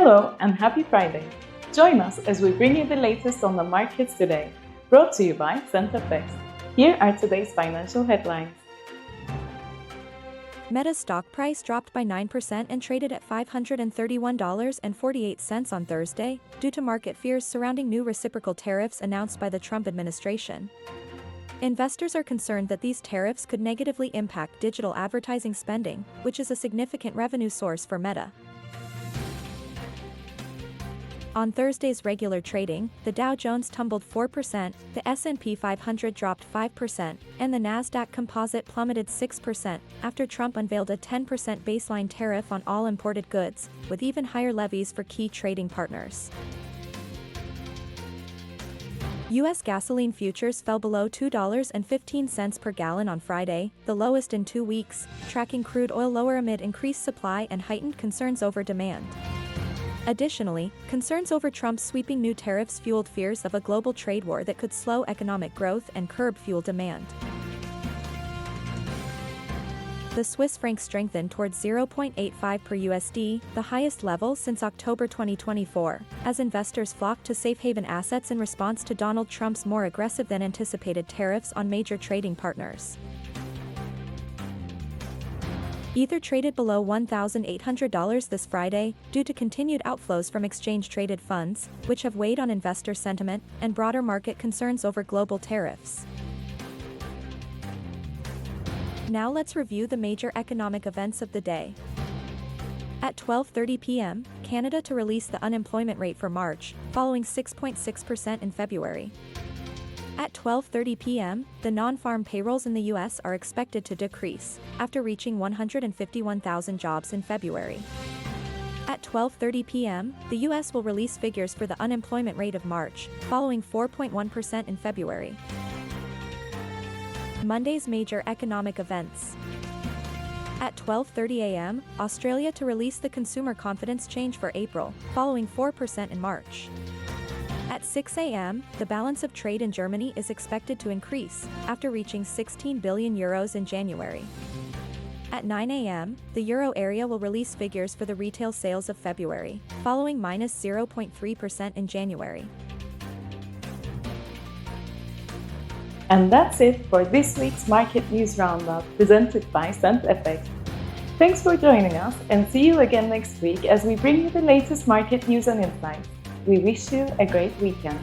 Hello and happy Friday! Join us as we bring you the latest on the markets today, brought to you by FX. Here are today's financial headlines. Meta's stock price dropped by 9% and traded at $531.48 on Thursday, due to market fears surrounding new reciprocal tariffs announced by the Trump administration. Investors are concerned that these tariffs could negatively impact digital advertising spending, which is a significant revenue source for Meta. On Thursday's regular trading, the Dow Jones tumbled 4%, the S&P 500 dropped 5%, and the Nasdaq Composite plummeted 6% after Trump unveiled a 10% baseline tariff on all imported goods, with even higher levies for key trading partners. U.S. gasoline futures fell below $2.15 per gallon on Friday, the lowest in 2 weeks, tracking crude oil lower amid increased supply and heightened concerns over demand. Additionally, concerns over Trump's sweeping new tariffs fueled fears of a global trade war that could slow economic growth and curb fuel demand. The Swiss franc strengthened towards 0.85 per USD, the highest level since October 2024, as investors flocked to safe haven assets in response to Donald Trump's more aggressive than anticipated tariffs on major trading partners. Ether traded below $1,800 this Friday, due to continued outflows from exchange-traded funds, which have weighed on investor sentiment and broader market concerns over global tariffs. Now let's review the major economic events of the day. At 12:30 p.m., Canada to release the unemployment rate for March, following 6.6% in February. At 12:30 p.m., the non-farm payrolls in the U.S. are expected to decrease, after reaching 151,000 jobs in February. At 12:30 p.m., the U.S. will release figures for the unemployment rate of March, following 4.1% in February. Monday's major economic events. At 12:30 a.m., Australia to release the consumer confidence change for April, following 4% in March. At 6 a.m., the balance of trade in Germany is expected to increase, after reaching €16 billion in January. At 9 a.m., the euro area will release figures for the retail sales of February, following minus 0.3% in January. And that's it for this week's Market News Roundup, presented by FX. Thanks for joining us, and see you again next week as we bring you the latest market news and insights. We wish you a great weekend.